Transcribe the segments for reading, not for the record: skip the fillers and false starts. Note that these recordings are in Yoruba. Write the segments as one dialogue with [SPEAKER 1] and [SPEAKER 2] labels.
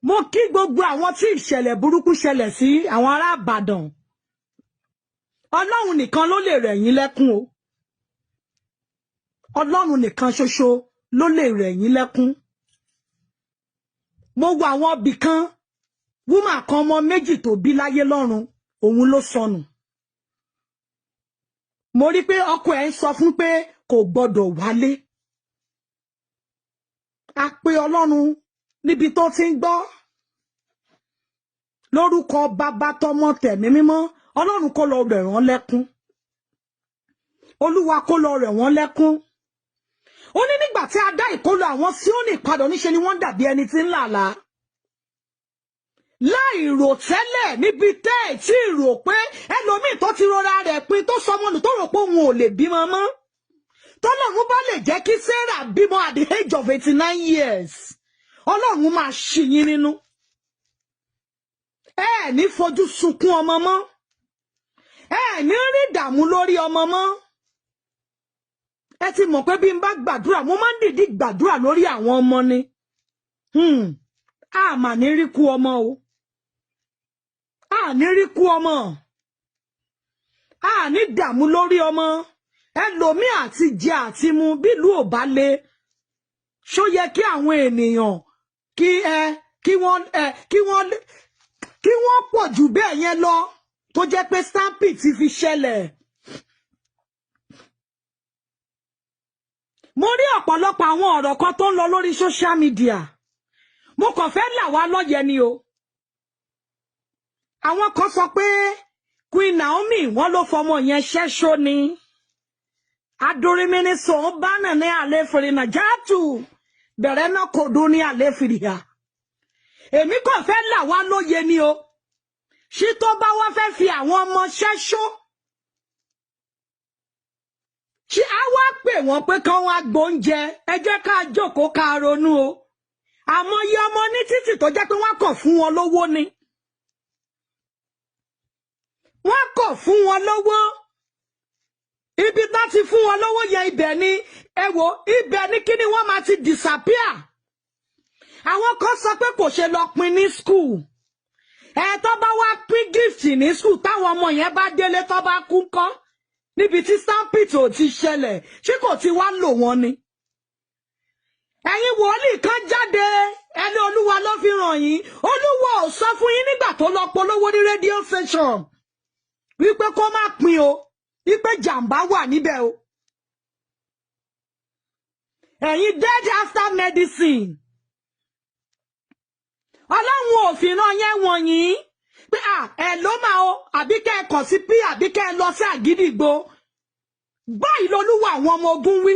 [SPEAKER 1] Mo kí gbogbo àwọn tí ìṣẹ̀lẹ̀ burúkú ṣẹlẹ̀ sí àwọn ará Ìbàdàn. Ọlọ́run nìkan ló lè rẹ̀ yín lẹ́kún o. Ọlọ́run nìkan ṣoṣo ló lè rẹ̀ yín lẹ́kún. Mo wo àwọn ibì kan, woman kan ọmọ méjì tó bí láyé lọ́run, òun ló sọnù. Mo rí pé ọkọ ẹ̀ ń sọ fún pé kò gbọdọ̀ wálé. A pé Ọlọ́run níbi tó ti ń gbọ́. Lórúkọ Bàbá tọmọ tẹ̀mí mímọ́, Ọlọ́run kó lọ rẹ̀ wọ́n lẹ́kún. Olúwa kó lọ rẹ̀ wọ́n lẹ́kún. Ó ní nígbà tí a dá ìkólọ àwọn Síónì padà níṣe ni wọ́n dàbí ẹni tí ń làlà. Láì rò tẹ́lẹ̀ níbi tẹ́ ẹ̀ tí rò pé ẹlòmíì tó ti rọra rẹ̀ pin tó sọmọnù tó rò pé òun ò lè bímọ mọ́. Tọ́lọ́run bá lè jẹ́ kí Sarah bímọ at the age of 89 years. Ọlọ́run máa ṣì yín nínú. Ẹ ní fojú sunkún ọmọ mọ́. Ẹ ní rí ìdààmú lórí ọmọ mọ́. Ẹ ti mọ̀ pé bí n bá gbàdúrà, mo máa ń dìídì gbàdúrà lórí àwọn ọmọ ni. A mà ní rí kú ọmọ o. A ní rí kú ọmọ. A ní dààmú lórí ọmọ. Ẹlòmíì àti jẹ àti mu bí ìlú ò bá le. Ṣó yẹ kí àwọn ènìyàn kí wọ́n pọ̀ jù bẹ́ẹ̀ yẹn lọ tó jẹ́ pé stampede ti fi ṣẹlẹ̀. Mo rí ọ̀pọ̀lọpọ̀ àwọn ọ̀rọ̀ kan tó ń lọ lórí social media. Mo kàn fẹ́ là wá lóye ni o. Àwọn kan sọ pé Queen Naomi wọ́n ló fọmọ yẹn ṣẹ́ṣó ni. Adorimini so bana ne alefiri na jatu. Bẹ̀rẹ̀ náà kò dún ní alefiri ya. Èmi kàn fẹ́ là wá lóye ni o. Ṣé tó bá wá fẹ́ fi àwọn ọmọ ṣẹ́ṣó? Ṣé a wá pè wọ́n pé kán wá gbóúnjẹ? Ẹ jẹ́ ká jókòó ká ronú o. Àmọ́ iye ọmọ ní títì tó jẹ́ pé wọ́n kọ̀ fún wọn lówó ni. Wọ́n kọ̀ fún wọn lówó. Ibi tá ti fún wọn lówó yẹn ibẹ̀ ni, ẹ wò, ibẹ̀ ni kí ni wọ́n máa ti disappear. Àwọn kan sọ pé kò ṣe lọ pin ní school. Tó bá wá pín gift ní school táwọn ọmọ yẹn bá délé tó bá kú ńkọ́. Níbi tí stampede ò ti ṣẹlẹ̀, ṣé kò ti wá lò wọ́n ni? Ẹ̀yin wòlíì kan jáde, ẹni Olúwa ló fi ràn yín. Olúwa ò sọ fún yín nígbà tó lọ polówó ní radio station wípé kó má pín o, wípé jàǹbá wà níbẹ̀ o. Ẹ̀yin dead after medicine. Ọlọ́run ò fi rán yẹn wọ̀nyí pé ẹ ló máa o, àbí kẹ́ ẹ kàn sí pí, àbí kẹ́ ẹ lọ sí Àgídìgbò. Báyìí lolúwa àwọn ọmọ ogun wí.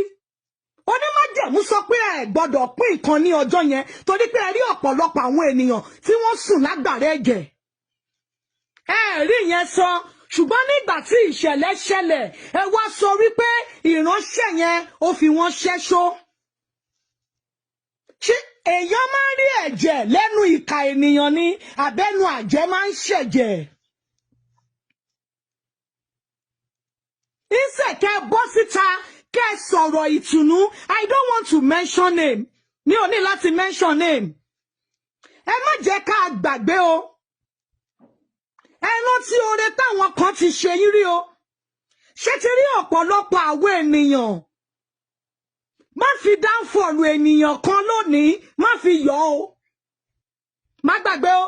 [SPEAKER 1] Onímájẹ̀mú sọ pé ẹ gbọ́dọ̀ pín nǹkan ní ọjọ́ yẹn torí pé ẹ rí ọ̀pọ̀lọpọ̀ àwọn ènìyàn tí wọ́n sùn lágbàrá ẹ̀jẹ̀. Ẹ rí yẹn sọ, ṣùgbọ́n nígbà tí ìṣẹ̀lẹ̀ ṣẹlẹ̀, ẹ wá sọ wípé ìránṣẹ́ yẹn ó fi wọ́n ṣẹ́ṣó. Ṣé èèyàn máa ń rí ẹ̀jẹ̀ lẹ́nu ìka ènìyàn ni àbẹ́nu àjẹ́ máa ń ṣẹ̀jẹ̀? Ìṣèkẹ́ bọ́ síta kẹ́ sọ̀rọ̀ ìtùnú. I don't want to mention name. Mi ò ní láti mention name. Ẹ má jẹ́ ká gbàgbé o. Ẹ rántí oore táwọn kan ti ṣe yín rí o. Ṣé ti rí ọ̀pọ̀lọpọ̀ àwọn ènìyàn? Má fi dáńfọ̀lù ènìyàn kan lónìí, má fi yọ̀ o. Má gbàgbé o.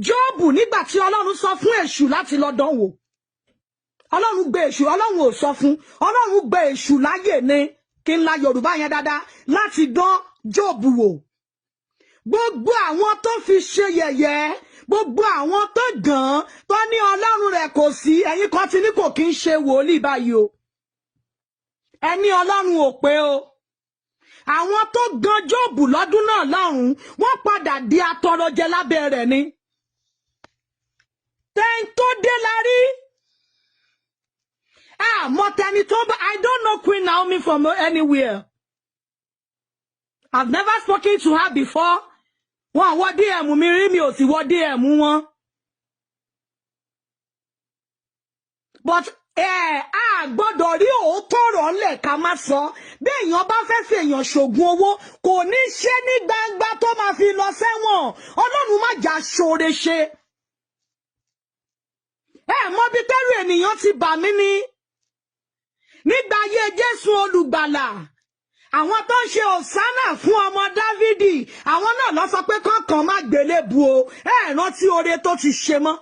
[SPEAKER 1] Jóòbù nígbà tí Ọlọ́run sọ fún èṣù láti lọ dánwò. Ọlọ́run gbé èṣù, Ọlọ́run ò sọ fún. Ọlọ́run gbé èṣù láyè ni, kí n la Yorùbá yẹn dáadáa, láti dán Jóòbù wò. Gbogbo àwọn tó fi ṣe yẹ̀yẹ́, gbogbo àwọn tó gàn tó ní Ọlọ́run rẹ̀ kò sí, ẹ̀yin kan ti ní kò kí ń ṣe wòlíì báyìí o. Ẹni Ọlọ́run ò pé o. Àwọn tó gan Jóòbù lọ́dún náà lọ́run, wọ́n padà di atọrọjẹ lábẹ́ rẹ̀ ni. Tẹ́ń tó dé la rí. Mọ̀tẹ́ni tó bá, I don't know Queen Naomi from anywhere. I've never spoken to her before. Wọ́n wọ́ DM mi rí, mi ò sì wọ́ DM wọn. But gbọ́dọ̀ rí òótọ́ ọ̀rọ̀ ńlẹ̀ ká má sọ. Bí èèyàn bá fẹ́ fi èèyàn ṣògùn owó, kò ní ṣe ní gbangba tó máa fi lọ sẹ́wọ̀n. Ọlọ́run má jà ṣoore ṣe. Mọ̀ bí tẹ́rù ènìyàn ti bà mí ni. Nígbà ayé Jésù olùgbàlà, àwọn tó ń ṣe òsánà fún ọmọ Dávìdì, àwọn náà lọ sọ pé kọ́kàn má gbélébùú o. Rántí oore tó ti ṣe mọ́.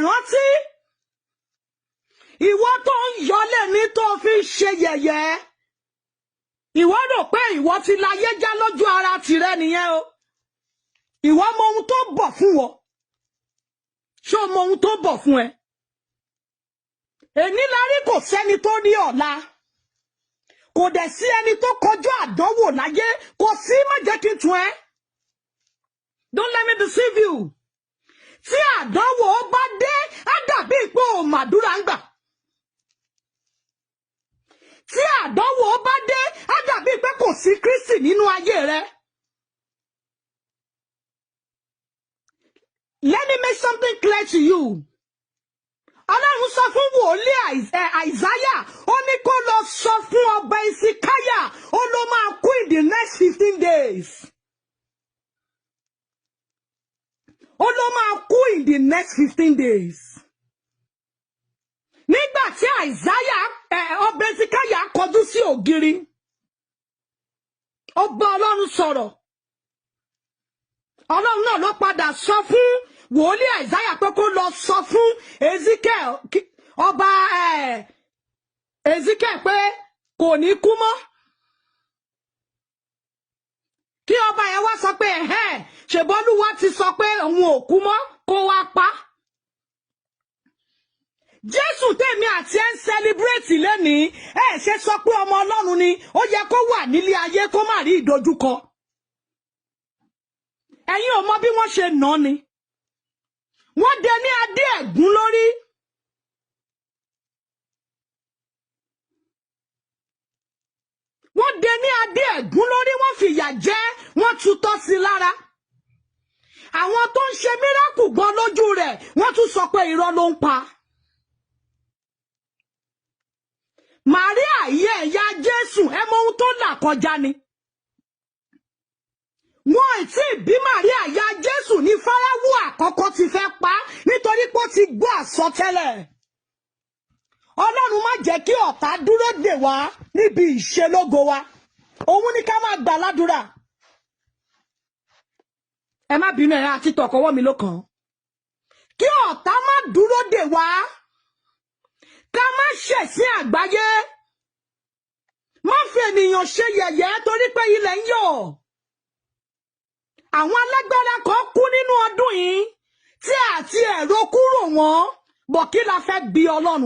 [SPEAKER 1] Rántí ìwọ tó ń yọlé ní tó fi ṣe yẹ̀yẹ́. Ìwọ rò pé ìwọ ti láyé já lójú ara tìrẹ nìyẹn o. Ìwọ mọ ohun tó bọ̀ fún wọ. Ṣé o mọ ohun tó bọ̀ fún ẹ? Èní la rí kò sẹ́ni tó ní ọ̀la. Kò dẹ̀ sí ẹni tó kọjú àdánwò láyé. Kò sí, má jẹ́ kí n tún ẹ. Don't let me deceive you. Tí àdánwò bá dé, á dàbí pé o màdúrà ń gbà. Tí àdánwò bá dé, á dàbí pé kò sí Kristi nínú ayé rẹ. Let me make something clear to you. Ọlọ́run sọ fún wòlíì Àìsáyà, ó ní kó lọ sọ fún ọba Ìsíkáyà, ó ló máa kú in the next 15 days. Ó ló máa kú in the next 15 days. Nígbà tí Àìsáyà, ọba Ìsíkáyà kọjú sí ògiri, ó bá Ọlọ́run sọ̀rọ̀. Ọlọ́run náà ló padà sọ fún wòlíì Àìsáyà pé kó lọ sọ fún ọba Ezekiel pé kò ní kú mọ́. Kí ọba yẹn wá sọ pé ṣèbọ́lúwa ti sọ pé òun ò kú mọ́, kó wá pa. Jésù tèmi àti ẹ̀ ń celebrate lénìí, ṣe sọ pé ọmọ Ọlọ́run ni, ó yẹ kó wà nílé ayé kó má rí ìdojúkọ. Ẹ̀yin ò mọ bí wọ́n ṣe nà ni. Wọ́n dé ní adé ẹ̀gún lórí. Wọ́n dé ní adé ẹ̀gún lórí, wọ́n fìyà jẹ, wọ́n tutọ́ sí lára. Àwọn tó ń ṣe míràkù gbọ́ lójú rẹ̀, wọ́n tún sọ pé irọ́ ló ń pa. Màríà ìyá ẹ̀yà Jésù, ẹ mọ ohun tó là kọjá ni. Wọ́n tí bí Màríà ìyá Jésù ní Fáráwù àkọ́kọ́ ti fẹ́ pa nítorí pé ó ti gbọ́ àsọtẹ́lẹ̀. Ọlọ́run má jẹ́ kí ọ̀tá dúró dè wá níbi ìṣelógo wa. Òun ni ká máa gbà ládùúrà. Ẹ má bínú ẹ̀ àti tọ̀kọ́wọ́ mi ló kàn. Kí ọ̀tá má dúró dè wá. Ká má ṣẹ̀sín àgbáyé. Má fi ènìyàn ṣe yẹ̀yẹ́ torí pé ilẹ̀ ń yọ̀. Àwọn alágbára kan kú nínú ọdún yìí tí àti ẹ̀rọ kúrò wọ́n, bọ̀ kí la fẹ́ bi Ọlọ́run.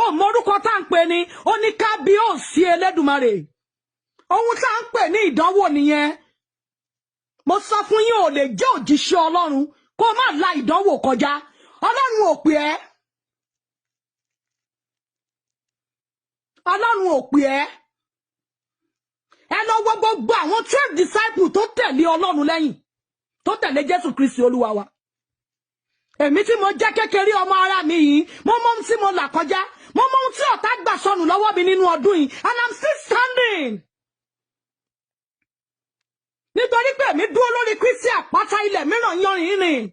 [SPEAKER 1] Ó mọ orúkọ tá ń pè ní, ó ní kábíyèsí Elédùmarè. Ohun tá ń pè ní ìdánwò nìyẹn. Mo sọ fún yín, ò lè jẹ́ òjíṣẹ́ Ọlọ́run kó má la ìdánwò kọjá. Ọlọ́run ò pè ẹ́. Ọlọ́run ò pè ẹ́. Ẹ lọ wo gbogbo àwọn 12 disciples tó tẹ̀lé Ọlọ́run lẹ́yìn, tó tẹ̀lé Jésù Kristi Olúwa wa. Èmi tí mo jẹ́ kékeré ọmọ ara mi yìí, mo mọ ohun tí mo là kọjá, mo mọ ohun tí ọ̀tá gbà sọnù lọ́wọ́ mi nínú ọdún yìí, and I'm still standing. Nítorí pé èmi dúró lórí Kristi àpáta ilẹ̀ mìíràn yanrìn rìn.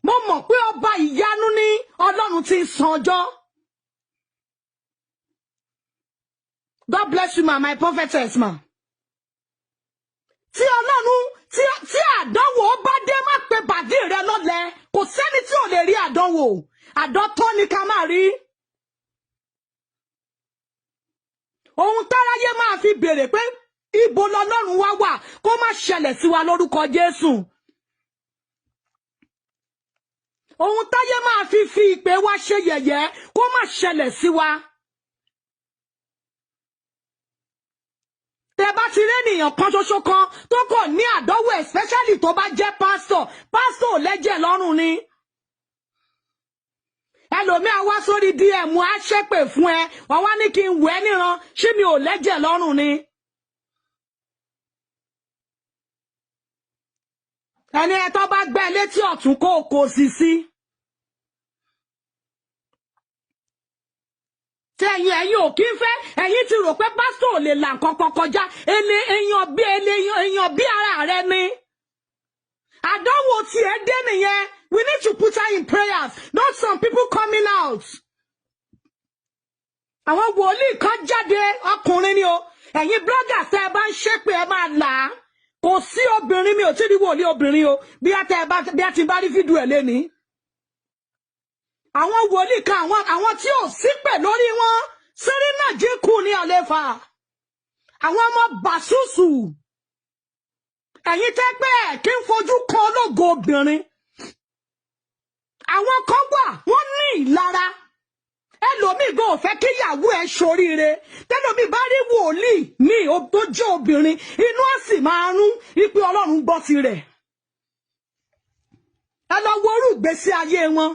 [SPEAKER 1] Mo mọ̀ pé ọba ìyanu ní Ọlọ́run tí ń san ọjọ́. God bless you, ma, my prophetess, ma. Tí Ọlọ́run, tí àdánwò bá dé, má pe bàdí rẹ lọ́lẹ̀. Kò sẹ́ni tí ò lè rí àdánwò. Àdọ́tọ́ ni ká máa rí. Ohun táráyé máa fi béèrè pé ibo lọ́lọ́run wá wà kó má ṣẹlẹ̀ sí wa lórúkọ Jésù. Ohun táyé máa fi ìpè wa ṣe yẹ̀yẹ́ kó má ṣẹlẹ̀ sí wa. Tẹ́ bá ti rí ènìyàn kan ṣoṣo kan tó kàn ní àdánwò, especially tó bá jẹ́ pastor ò lẹ́jẹ̀ lọ́rùn ni. Ẹlòmíà wá sórí DM á ṣépè fún ẹ, wọ́n wá ní kí n wẹ̀ níran, ṣé mi ò lẹ́jẹ̀ lọ́rùn ni. Ẹni ẹ tó bá gbẹ́ létí ọ̀tún kó o kò sí sí. Tí ẹ̀yin ò kí ń fẹ́, ẹ̀yin ẹ̀yin ti rò pé pastor ò lè là nǹkan kọjá èèyàn bí ara rẹ ni. Àdánwò tí ẹ dé nìyẹn. We need to put her in prayers, not some people coming out. Àwọn wòlíì kan jáde ọkùnrin ni o. Ẹ̀yin bloggers tẹ́ ẹ bá ń ṣépè ẹ máa là á. Kò sí obìnrin mi ò tí rí wòlíì obìnrin o. Bí a ti bá rí fídíò ẹ̀ lénìí. Àwọn wòlíì kan àwọn tí ò sípè lórí wọn. Sẹ́rínà jíkù ní àlefa. Àwọn ọmọ bàṣùṣù. Ẹ̀yin tẹ́ pé ẹ̀ kí ń fojú kan ológo obìnrin. Àwọn kan wà wọ́n ní ìlara. Ẹlòmíì gan ò fẹ́ kí ìyàwó ẹ̀ ṣoríire. Tẹ́lòmíì bá rí wòlíì ní tó jẹ́ obìnrin, inú á sì máa rún wípé Ọlọ́run gbọ́ tirẹ̀. Ẹ lọ wo orú ìgbésí ayé wọn.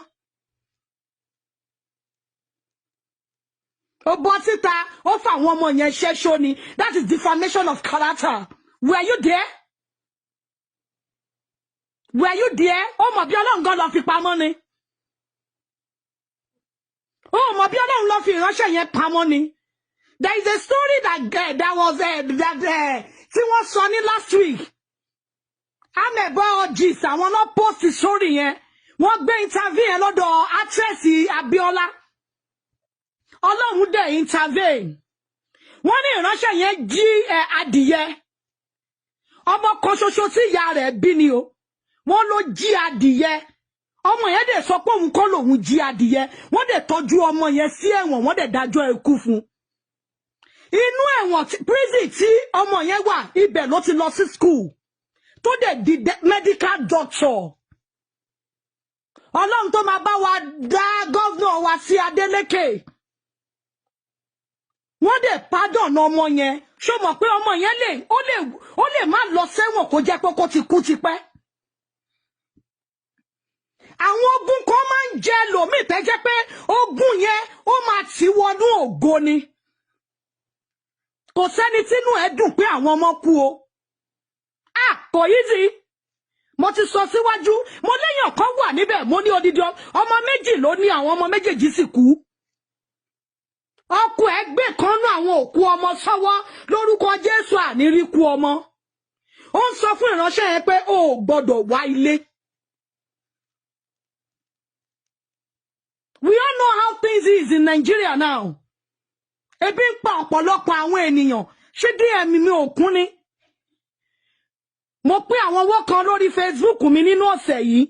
[SPEAKER 1] Ó bọ́ síta, ó fà àwọn ọmọ yẹn ṣẹ́ṣó ni. That is defamation of character. Were you there? Were you there? Ó mọ̀ bí Ọlọ́run gan lọ fi pamọ́ ni. Ó mọ̀ bí Ọlọ́run lọ fi ìránṣẹ́ yẹn pamọ́ ni. There is a story that was tí wọ́n sọ ní last week. Amẹ̀bọ ọjìs àwọn náà post story yẹn. Wọ́n gbé interview yẹn lọ́dọ̀ actress Abíọ́lá. Ọlọ́run dẹ̀ intervene. Wọ́n ní ìránṣẹ́ yẹn jí adìyẹ. Ọmọ kan ṣoṣo tí ìyá rẹ̀ bí ni o. Wọ́n ló jí adìyẹ. Ọmọ yẹn dẹ̀ sọ pé òun kọ́ lòun jí adìyẹ. Wọ́n dẹ̀ tọ́jú ọmọ yẹn sí ẹ̀wọ̀n, wọ́n dẹ̀ dájọ́ ikú fún. Inú ẹ̀wọ̀n prison tí ọmọ yẹn wà, ibẹ̀ ló ti lọ sí school. Tó dẹ̀ di medical doctor. Ọlọ́run tó máa bá wa dá governor wa sí Adeleke. Wọ́n dẹ̀ pardon ọmọ yẹn. Ṣó mọ̀ pé ọmọ yẹn ó lè má lọ sẹ́wọ̀n kó jẹ́ pé kó ti kú tipẹ́. Àwọn ogun kan máa ń jẹ lòmíì tẹ́ jẹ́ pé ogun yẹn ó máa ti wọnú ògo ni. Kò sẹ́ni tínú ẹ̀ dùn pé àwọn ọmọ kú o. Kò easy. Mo ti sọ síwájú, mo léèyàn kan wà níbẹ̀, mo ní odidi ọmọ méjì ló ní, àwọn ọmọ méjèèjì sì kú. Ọkọ ẹ̀ gbé kan nú àwọn òkú ọmọ sọ́wọ́ lórúkọ Jésù àníríkú ọmọ. Ó ń sọ fún ìránṣẹ́ yẹn pé ó gbọ́dọ̀ wá ilé. We all know how things is in Nigeria now. Ebi ń pa ọ̀pọ̀lọpọ̀ àwọn ènìyàn. Ṣé DM mi ò kún ni? Mo pín àwọn owó kan lórí Facebook mi nínú ọ̀sẹ̀ yìí.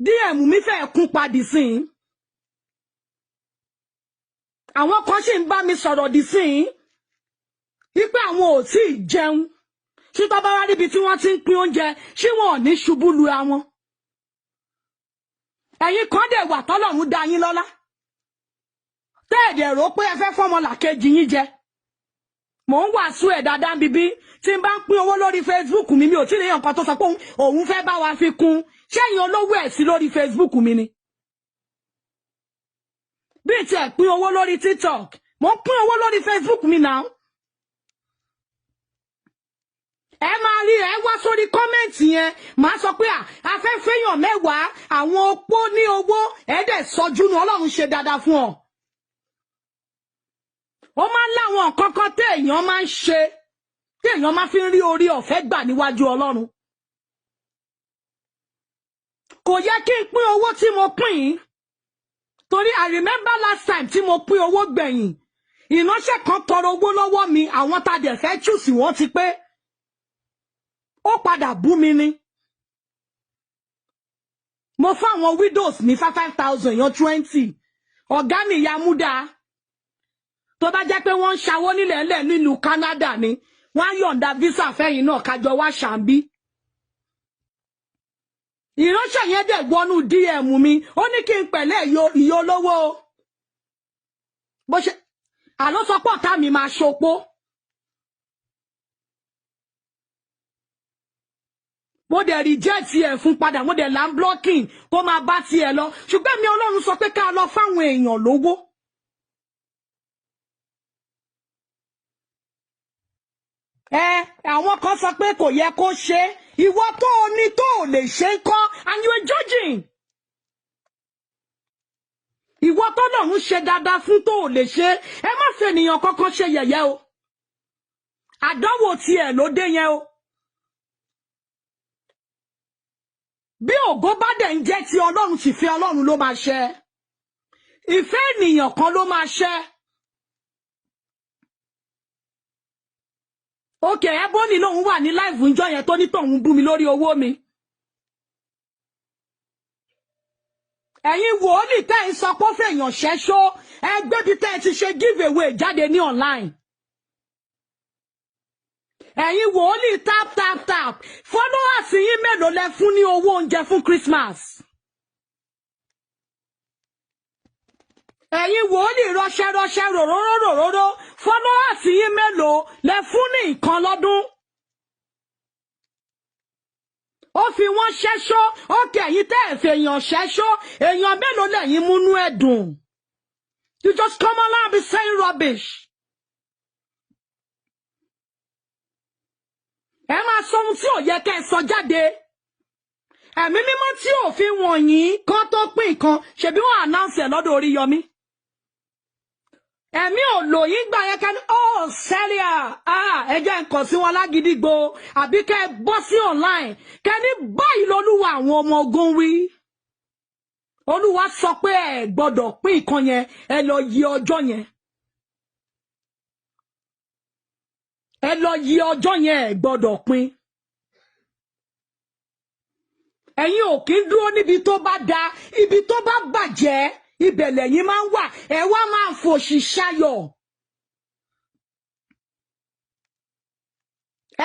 [SPEAKER 1] DM mi fẹ́ kún padì sí i. Àwọn kan ṣì ń bá mi sọ̀rọ̀ dì sí i. Wípé àwọn ò tí ì jẹun. Ṣé tó bá wá níbi tí wọ́n ti ń pín oúnjẹ, ṣé wọn ò ní ṣubú lu àwọn? Ẹ̀yin kan dẹ̀ wà tọ́lọ́run dá yín lọ́lá. Tẹ́ẹ̀dẹ̀ rò pé ẹ fẹ́ fọ́mọ làkejì yín jẹ. Mò ń wàásù ẹ̀ dáadáa bíbí tí n bá ń pín owó lórí Facebook mi ò tí ì rí nǹkan tó sọ pé òun fẹ́ bá wa fi kún. Ṣẹ́yìn olówó ẹ̀ sí lórí Facebook mi ni. Bí ti ẹ̀ pín owó lórí TikTok, mò ń pín owó lórí Facebook mi náà. Ẹ máa rí ẹ wá sórí kọ́mẹ́ǹtì yẹn, màá sọ pé afẹ́fẹ́yàn mẹ́wàá àwọn opó ní owó ẹ̀ẹ́dẹ̀ sọjú nu Ọlọ́run ṣe dáadáa fún ọ. Ó máa ń láwọn nǹkan kan tí èèyàn máa ń ṣe, tí èèyàn máa fi ń rí orí ọ̀fẹ́ gbà níwájú Ọlọ́run. Kò yẹ kí n pín owó tí mo pín yìí. Torí I remember last time tí mo pín owó gbẹ̀yìn. Ìránṣẹ́ kan tọrọ owó lọ́wọ́ mi, àwọn tá dẹ̀ fẹ́ chúùsì wọ́n ti pé. Ó padà bú mi ni. Mo fún àwọn widows ní 5,000 yan 20. Ọ̀gá mi ìyá múdà. Tó bá jẹ́ pé wọ́n ń ṣawó nílẹ̀ nílùú Canada ni, wọ́n á yọ̀ǹda visa fẹ́yìn náà kájọ wá ṣàǹbí. Ìránṣẹ́ yẹn dẹ̀ wọnú DM mi, ó ní kí n pẹ̀lẹ́ ìyó olówó. Bó ṣe àló sọ pé ọ̀tá mi máa ṣopó. Mo dẹ̀ reject ẹ̀ fún padà, mo dẹ̀ land blocking kó máa bá tiẹ̀ lọ. Ṣùgbọ́n mi Ọlọ́run sọ pé ká lọ fáwọn èèyàn lówó. Àwọn kan sọ pé kò yẹ kó ṣe. Ìwọ tó o ní tó o lè ṣe ń kọ́, and you are judging. ìwọ tó lọ́run ṣe dáadáa fún tó ò lè ṣe ẹ má fẹ́ ènìyàn kankan ṣe yẹ̀yẹ́ o àdánwò tiẹ̀ ló dé yẹn o bí ògo bá dẹ̀ ń jẹ́ ti Ọlọ́run sì fẹ́ Ọlọ́run ló máa ṣẹ ìfẹ́ ènìyàn kan ló máa ṣẹ òkè Ebony lòun wà ní láìfù ńjọ́ yẹn tó ní tòun bú mi lórí owó mi ẹ̀yin wòlíì tẹ́ ń sọ pé ó fèèyàn ṣẹ́ṣó ẹgbẹ́ bíi tẹ́ ti ṣe give away jáde ní online ẹ̀yin wòlíì tap followers yín mélòó lẹ fún ní owó oúnjẹ fún Christmas ẹ̀yin wòlíì rọṣẹ́ ròróró followers yín mélòó lẹ fún ní nǹkan lọ́dún ó fi wọ́n ṣẹ́ṣó ó kẹ̀yìn tẹ́ ẹ̀ fèèyàn ṣẹ́ṣó èèyàn mélòó lẹ́yìn múnú ẹ̀dùn you just come along and be saying rubbish. ẹ máa sọ ohun tí ò yẹ kẹ́ ẹ sọ jáde ẹ̀mí mímọ́ tí òfin wọ̀nyí kan tó pín nǹkan ṣebí wọ́n announce ẹ̀ lọ́dọ̀ Oriyomi ẹ̀mí ò lò yín gbà yẹn kẹ́ni Sele ẹ jẹ́ nǹkan sí wọn lágídígbò àbí kẹ́ ẹ bọ́ sí online kẹ́ni báyìí lolúwa àwọn ọmọ ogun wí Olúwa sọ pé ẹ gbọ́dọ̀ pín nǹkan yẹn ẹ lọ yí ọjọ́ yẹn ẹ lọ yí ọjọ́ yẹn ẹ gbọ́dọ̀ pín ẹ̀yin ò kí ń dúró níbi tó bá da ibi tó bá bàjẹ́ ibẹ̀ lẹ́yìn máa ń wà ẹ wá máa fòṣì ṣayọ̀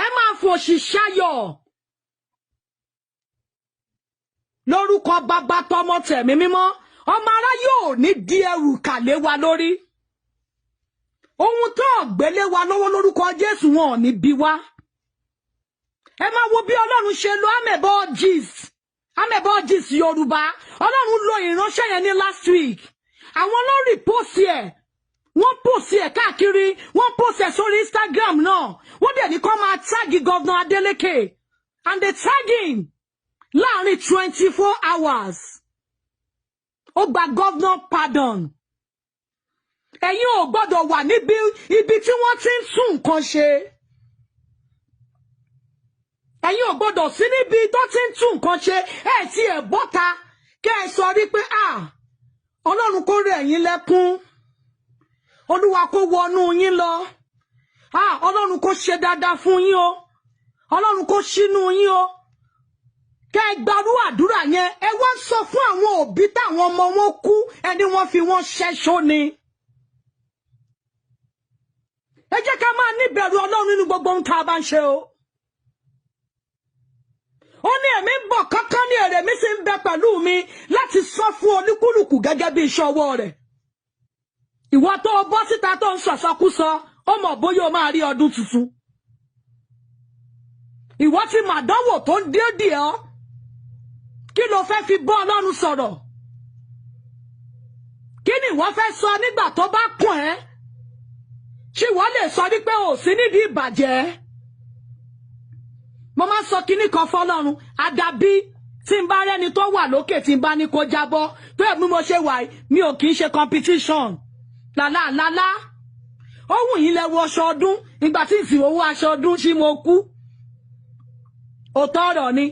[SPEAKER 1] ẹ máa fòṣì ṣayọ̀ lórúkọ bàbá tọmọ tẹ̀mí mímọ́ ọmọ aráyé ò ní di ẹrù kàlé wa lórí ohun tó gbélé wa lọ́wọ́ lórúkọ Jésù wọn ò ní bí wa ẹ máa wo bí Ọlọ́run ṣe lo amẹ̀bọ̀ gist Yorùbá Ọlọ́run lo ìránṣẹ́ yẹn ní last week àwọn lórí pósì ẹ̀ wọ́n pósì ẹ̀ káàkiri wọ́n pósì ẹ̀ sórí Instagram náà wọ́n dẹ̀ ní kó máa táàgì Governor Adeleke and they tag him láàrin 24 hours ó gba governor pardon ẹ̀yin ò gbọ́dọ̀ wà níbi ibi tí wọ́n ti ń tún nǹkan ṣe ẹ̀yin ò gbọ́dọ̀ sí níbi tó ti ń tún nǹkan ṣe ẹ̀ tí ẹ̀ bọ́ta kẹ́ ẹ sọ rí pé Ọlọ́run kó rẹ̀ yín lẹ́kún Olúwa kó wọnú yín lọ Ọlọ́run kó ṣe dáadáa fún yín o Ọlọ́run kó ṣínú yín o kẹ́ ẹ gbarú àdúrà yẹn ẹ wá sọ fún àwọn òbí táwọn ọmọ wọn kú ẹni wọ́n fi wọ́n ṣẹ́ṣó ni ẹ jẹ́ ká máa níbẹ̀rù Ọlọ́run nínú gbogbo ohun tá a bá ń ṣe o ó ní ẹ̀mí ń bọ̀ kánkán ní èrè mi sì ń bẹ pẹ̀lú mi láti sọ fún olúkúlùkù gẹ́gẹ́ bí iṣẹ́ ọwọ́ rẹ̀ ìwọ tó o bọ́ síta tó ń sọ̀sọ́kúsọ ó mọ̀ bóyá o máa rí ọdún tuntun ìwọ tí màdánwò tó ń dédé ọ́ kí ló fẹ́ fi bọ́ Ọlọ́run sọ̀rọ̀ kí ni ìwọ fẹ́ sọ nígbà tó bá kùn ẹ́ ṣé ìwọ lè sọ wípé ò sí nídìí ìbàjẹ́ mo máa sọ kíní kan fọ́lọ́run àdàbí tí n bá rẹ́ni tó wà lókè tí n bá ní kó jábọ́ tó ẹ̀mí mo ṣe wà mi ò kì í ṣe competition lálá ohun yìí lẹ wọ aṣọ ọdún nígbà tí ìsìn owó aṣọ ọdún tí mo kú òótọ́ ọ̀rọ̀ ni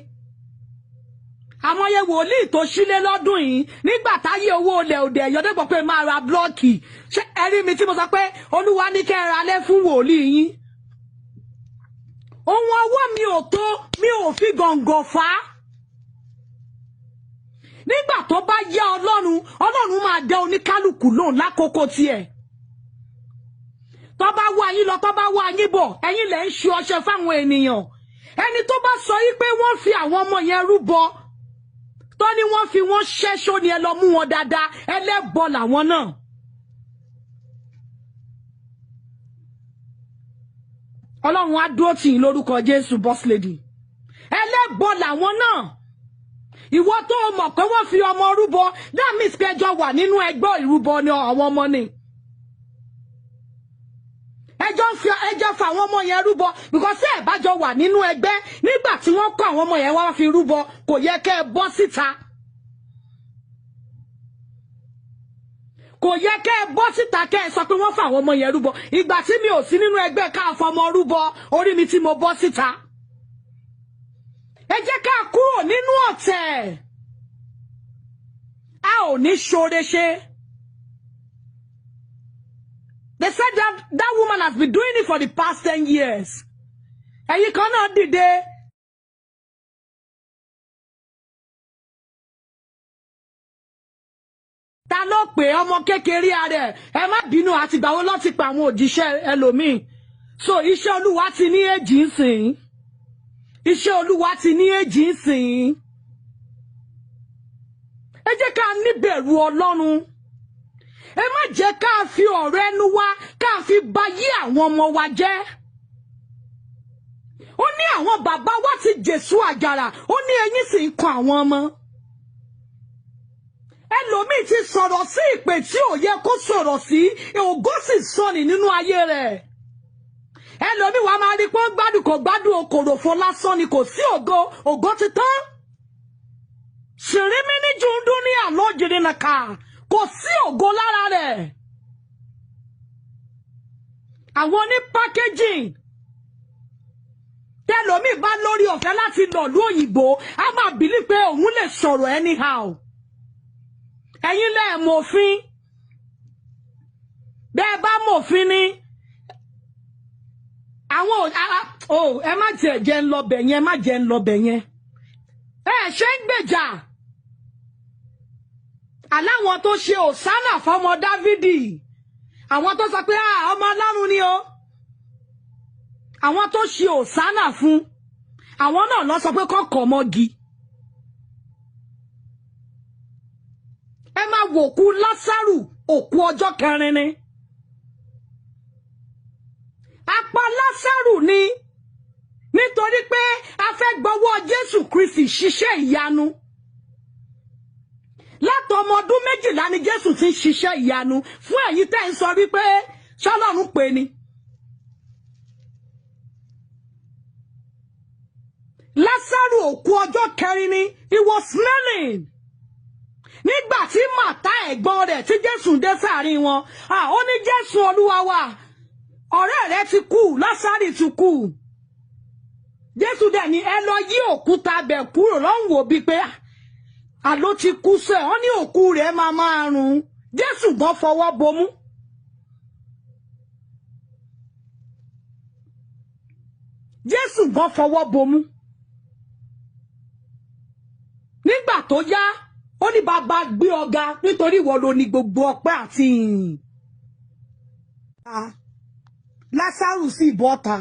[SPEAKER 1] àmọye wòlíì tó sílé lọ́dún yìí nígbà táyé owó olè òdè ẹ̀yọ́dẹ́gbọ̀ pé máa ra blọ́ọ̀kì ṣé ẹ̀rí mi tí mo sọ pé Olúwa ní kẹ́ ẹ ra lẹ́ fún wòlíì yín ohun ọwọ́ mi ò tó mi ò fi gàngàn fà á nígbà tó bá yá Ọlọ́run máa dẹ oníkálukú lóhùn lákòókò tiẹ̀ tó bá wá yín lọ tó bá wá yín bọ̀ ẹ̀yin lẹ ń ṣe ọṣẹ fáwọn ènìyàn ẹni tó bá sọ yí pé wọ́n fi àwọn ọmọ yẹn rúbọ tó ní wọ́n fi wọ́n ṣẹ́ṣó ni ẹ lọ mú wọn dáadáa ẹlẹ́bọ làwọn náà Ọlọ́run á dúró tì yín lórúkọ Jésù boss lady ẹlẹ́bọ làwọn náà ìwọ tó mọ̀ pé wọ́n fi ọmọ rúbọ that means pé ẹjọ́ wà nínú ẹgbẹ́ ìrúbọ ni àwọn ọmọ ni ẹjọ́ fa àwọn ọmọ yẹn rúbọ because ẹ bá jọ wà nínú ẹgbẹ́ nígbà tí wọ́n kọ́ àwọn ọmọ yẹn wá fi rúbọ kò yẹ kẹ́ ẹ bọ́ síta kò yẹ kẹ́ ẹ bọ́ síta kẹ́ ẹ sọ pé wọ́n fà àwọn ọmọ yẹn rúbọ ìgbà tí mi ò sí nínú ẹgbẹ́ ká fọmọ rúbọ orí mi tí mo bọ́ síta ẹ jẹ́ ká kúrò nínú ọ̀tẹ̀ a ò ní ṣoore ṣe. They said that woman has been doing it for the past 10 years. Ẹ̀yin kan náà dìde. Ta ló pè ọmọ kékeré ààrẹ ẹ má bínú àti ìgbà wo ló ti pa àwọn òjíṣẹ́ ẹlòmíì. So iṣẹ́ Olúwa ti ní èjì ń sìn. Iṣẹ́ Olúwa ti ní èjì ń sìn. Ẹ jẹ́ ká níbẹ̀rù Ọlọ́run. Ẹ má jẹ́ ká fi ọ̀rọ̀ ẹnu wa ká fi ba yí àwọn ọmọ wa jẹ́. Ó ní àwọn bàbá wa ti jésù àjàrà ó ní eyín sì ń kan àwọn ọmọ. Ẹlòmíì ti sọ̀rọ̀ sí ìpè tí ò yẹ kó sọ̀rọ̀ sí ògo sì sọnì nínú ayé rẹ̀. Ẹlòmíì wàá máa rí pé ó gbádùn kò gbádùn okòròfo lásán ni kò sí ògo ti tán. Ṣìrímí ní jùndún ní àlọ́jìrì nàkà kò sí ògo lára rẹ̀. Àwọn ní packaging tẹlòmíì bá lórí ọ̀fẹ́ láti lọ̀lú òyìnbó a máa bìlí pé òun lè sọ̀rọ̀ anyhow. Ẹ̀yin lẹ mọ̀fin bẹ́ẹ̀ bá mọ̀fin ni àwọn ẹ má jẹ́ ń lọ bẹ̀ yẹn má jẹ́ ń lọ bẹ̀ yẹn ẹ ṣe ń gbèjà aláwọn tó ṣe òsánà fọmọ Dávidi àwọn tó sọ pé ọmọ Ọlọ́run ni o àwọn tó ṣe òsánà fún àwọn náà lọ sọ pé kọ́kọ́ mọ́gi. Ẹ máa wò òkú Lásárù òkú ọjọ́ kẹrin ni. Apá Lásárù ni nítorí pé a fẹ́ gbọ́wọ́ Jésù Kristi ṣiṣẹ́ ìyanu. Látọmọ ọdún 12 ni Jésù ti ń ṣiṣẹ́ ìyanu fún èyí tẹ́ ń sọ wípé ṣọ́lọ́run pè ni. Lásárù òkú ọjọ́ kẹrin ni he was smelling. Nígbà tí Màtá ẹ̀gbọ́n rẹ̀ tí Jésù dé sáàrin wọn ó ní Jésù Olúwa wa ọ̀rẹ́ rẹ̀ ti kú Lásárù ti kú. Jésù dẹ̀ ní ẹ lọ yí òkúta bẹ̀ kúrò lọ́hùn wò bí pé àló ti kú sẹ́ ọ́ ní òkú rẹ̀ máa rùn. Jésù gan fọwọ́ bomú. Jésù gan fọwọ́ bomú. Nígbà tó yá ó ní bàbá gbé ọ̀gá nítorí ìwọ ló ní gbogbo ọpẹ́ àti ìyìn. Lásárù sì bọ́ta